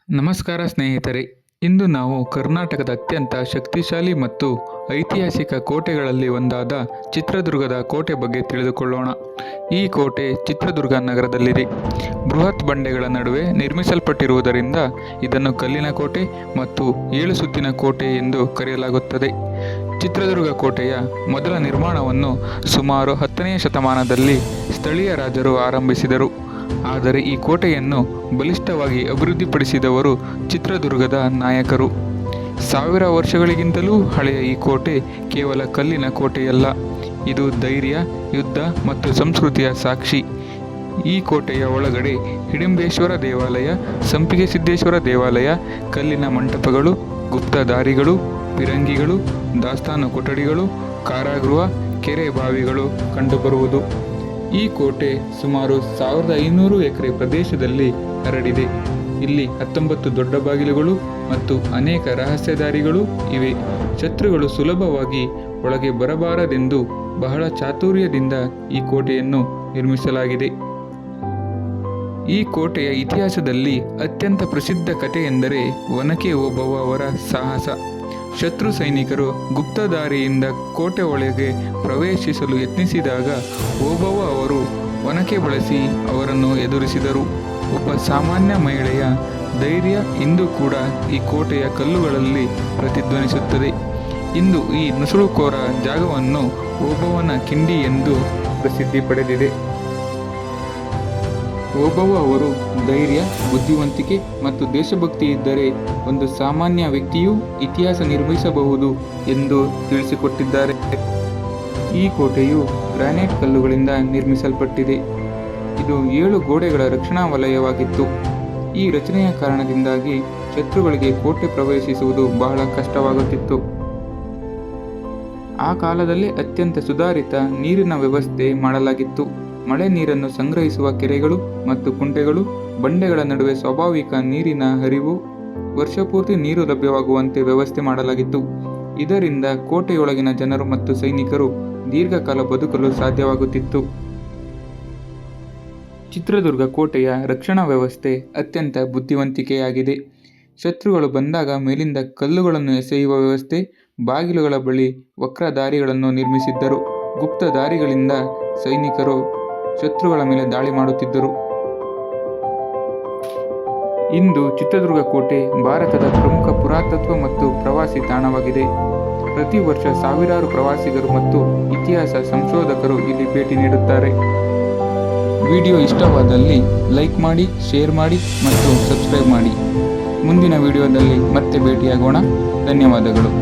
ನಮಸ್ಕಾರ ಸ್ನೇಹಿತರೆ. ಇಂದು ನಾವು ಕರ್ನಾಟಕದ ಅತ್ಯಂತ ಶಕ್ತಿಶಾಲಿ ಮತ್ತು ಐತಿಹಾಸಿಕ ಕೋಟೆಗಳಲ್ಲಿ ಒಂದಾದ ಚಿತ್ರದುರ್ಗದ ಕೋಟೆ ಬಗ್ಗೆ ತಿಳಿದುಕೊಳ್ಳೋಣ. ಈ ಕೋಟೆ ಚಿತ್ರದುರ್ಗ ನಗರದಲ್ಲಿದೆ. ಬೃಹತ್ ಬಂಡೆಗಳ ನಡುವೆ ನಿರ್ಮಿಸಲ್ಪಟ್ಟಿರುವುದರಿಂದ ಇದನ್ನು ಕಲ್ಲಿನ ಕೋಟೆ ಮತ್ತು 7 ಸುತ್ತಿನ ಕೋಟೆ ಎಂದು ಕರೆಯಲಾಗುತ್ತದೆ. ಚಿತ್ರದುರ್ಗ ಕೋಟೆಯ ಮೊದಲ ನಿರ್ಮಾಣವನ್ನು ಸುಮಾರು 10ನೇ ಶತಮಾನದಲ್ಲಿ ಸ್ಥಳೀಯ ರಾಜರು ಆರಂಭಿಸಿದರು. ಆದರೆ ಈ ಕೋಟೆಯನ್ನು ಬಲಿಷ್ಠವಾಗಿ ಅಭಿವೃದ್ಧಿಪಡಿಸಿದವರು ಚಿತ್ರದುರ್ಗದ ನಾಯಕರು. 1000 ವರ್ಷಗಳಿಗಿಂತಲೂ ಹಳೆಯ ಈ ಕೋಟೆ ಕೇವಲ ಕಲ್ಲಿನ ಕೋಟೆಯಲ್ಲ, ಇದು ಧೈರ್ಯ, ಯುದ್ಧ ಮತ್ತು ಸಂಸ್ಕೃತಿಯ ಸಾಕ್ಷಿ. ಈ ಕೋಟೆಯ ಒಳಗಡೆ ಹಿಡಿಂಬೇಶ್ವರ ದೇವಾಲಯ, ಸಂಪಿಗೆ ಸಿದ್ದೇಶ್ವರ ದೇವಾಲಯ, ಕಲ್ಲಿನ ಮಂಟಪಗಳು, ಗುಪ್ತ ದಾರಿಗಳು, ಪಿರಂಗಿಗಳು, ದಾಸ್ತಾನು ಕೊಠಡಿಗಳು, ಕಾರಾಗೃಹ, ಕೆರೆ ಬಾವಿಗಳು ಕಂಡುಬರುವುದು. ಈ ಕೋಟೆ ಸುಮಾರು 1500 ಎಕರೆ ಪ್ರದೇಶದಲ್ಲಿ ಹರಡಿದೆ. ಇಲ್ಲಿ 19 ದೊಡ್ಡ ಬಾಗಿಲುಗಳು ಮತ್ತು ಅನೇಕ ರಹಸ್ಯ ದಾರಿಗಳು ಇವೆ. ಶತ್ರುಗಳು ಸುಲಭವಾಗಿ ಒಳಗೆ ಬರಬಾರದೆಂದು ಬಹಳ ಚಾತುರ್ಯದಿಂದ ಈ ಕೋಟೆಯನ್ನು ನಿರ್ಮಿಸಲಾಗಿದೆ. ಈ ಕೋಟೆಯ ಇತಿಹಾಸದಲ್ಲಿ ಅತ್ಯಂತ ಪ್ರಸಿದ್ಧ ಕಥೆ ಎಂದರೆ ಒನಕೆ ಓಬವ್ವ ಅವರ ಸಾಹಸ. ಶತ್ರು ಸೈನಿಕರು ಗುಪ್ತ ದಾರಿಯಿಂದ ಕೋಟೆ ಒಳಗೆ ಪ್ರವೇಶಿಸಲು ಯತ್ನಿಸಿದಾಗ ಓಬವ್ವ ಅವರು ಒನಕೆ ಬಳಸಿ ಅವರನ್ನು ಎದುರಿಸಿದರು. ಒಬ್ಬ ಸಾಮಾನ್ಯ ಮಹಿಳೆಯ ಧೈರ್ಯ ಇಂದು ಕೂಡ ಈ ಕೋಟೆಯ ಕಲ್ಲುಗಳಲ್ಲಿ ಪ್ರತಿಧ್ವನಿಸುತ್ತದೆ. ಇಂದು ಈ ನುಸುಳುಕೋರ ಜಾಗವನ್ನು ಓಬವ್ವನ ಕಿಂಡಿ ಎಂದು ಪ್ರಸಿದ್ಧಿ ಪಡೆದಿದೆ. ಓಬವ್ವ ಅವರು ಧೈರ್ಯ, ಬುದ್ಧಿವಂತಿಕೆ ಮತ್ತು ದೇಶಭಕ್ತಿ ಇದ್ದರೆ ಒಂದು ಸಾಮಾನ್ಯ ವ್ಯಕ್ತಿಯೂ ಇತಿಹಾಸ ನಿರ್ಮಿಸಬಹುದು ಎಂದು ತಿಳಿಸಿಕೊಟ್ಟಿದ್ದಾರೆ. ಈ ಕೋಟೆಯು ಗ್ರಾನೈಟ್ ಕಲ್ಲುಗಳಿಂದ ನಿರ್ಮಿಸಲ್ಪಟ್ಟಿದೆ. ಇದು 7 ಗೋಡೆಗಳ ರಕ್ಷಣಾ ವಲಯವಾಗಿತ್ತು. ಈ ರಚನೆಯ ಕಾರಣದಿಂದಾಗಿ ಶತ್ರುಗಳಿಗೆ ಕೋಟೆ ಪ್ರವೇಶಿಸುವುದು ಬಹಳ ಕಷ್ಟವಾಗುತ್ತಿತ್ತು. ಆ ಕಾಲದಲ್ಲಿ ಅತ್ಯಂತ ಸುಧಾರಿತ ನೀರಿನ ವ್ಯವಸ್ಥೆ ಮಾಡಲಾಗಿತ್ತು. ಮಳೆ ನೀರನ್ನು ಸಂಗ್ರಹಿಸುವ ಕೆರೆಗಳು ಮತ್ತು ಕುಂಟೆಗಳು, ಬಂಡೆಗಳ ನಡುವೆ ಸ್ವಾಭಾವಿಕ ನೀರಿನ ಹರಿವು, ವರ್ಷಪೂರ್ತಿ ನೀರು ಲಭ್ಯವಾಗುವಂತೆ ವ್ಯವಸ್ಥೆ ಮಾಡಲಾಗಿತ್ತು. ಇದರಿಂದ ಕೋಟೆಯೊಳಗಿನ ಜನರು ಮತ್ತು ಸೈನಿಕರು ದೀರ್ಘಕಾಲ ಬದುಕಲು ಸಾಧ್ಯವಾಗುತ್ತಿತ್ತು. ಚಿತ್ರದುರ್ಗ ಕೋಟೆಯ ರಕ್ಷಣಾ ವ್ಯವಸ್ಥೆ ಅತ್ಯಂತ ಬುದ್ಧಿವಂತಿಕೆಯಾಗಿದೆ. ಶತ್ರುಗಳು ಬಂದಾಗ ಮೇಲಿಂದ ಕಲ್ಲುಗಳನ್ನು ಎಸೆಯುವ ವ್ಯವಸ್ಥೆ, ಬಾಗಿಲುಗಳ ಬಳಿ ವಕ್ರ ದಾರಿಗಳನ್ನು ನಿರ್ಮಿಸಿದ್ದರು. ಗುಪ್ತ ದಾರಿಗಳಿಂದ ಸೈನಿಕರು ಶತ್ರುಗಳ ಮೇಲೆ ದಾಳಿ ಮಾಡುತ್ತಿದ್ದರು. ಇಂದು ಚಿತ್ರದುರ್ಗ ಕೋಟೆ ಭಾರತದ ಪ್ರಮುಖ ಪುರಾತತ್ವ ಮತ್ತು ಪ್ರವಾಸಿ ತಾಣವಾಗಿದೆ. ಪ್ರತಿ ವರ್ಷ ಸಾವಿರಾರು ಪ್ರವಾಸಿಗರು ಮತ್ತು ಇತಿಹಾಸ ಸಂಶೋಧಕರು ಇಲ್ಲಿ ಭೇಟಿ ನೀಡುತ್ತಾರೆ. ವಿಡಿಯೋ ಇಷ್ಟವಾದಲ್ಲಿ ಲೈಕ್ ಮಾಡಿ, ಶೇರ್ ಮಾಡಿ ಮತ್ತು ಸಬ್ಸ್ಕ್ರೈಬ್ ಮಾಡಿ. ಮುಂದಿನ ವಿಡಿಯೋದಲ್ಲಿ ಮತ್ತೆ ಭೇಟಿಯಾಗೋಣ. ಧನ್ಯವಾದಗಳು.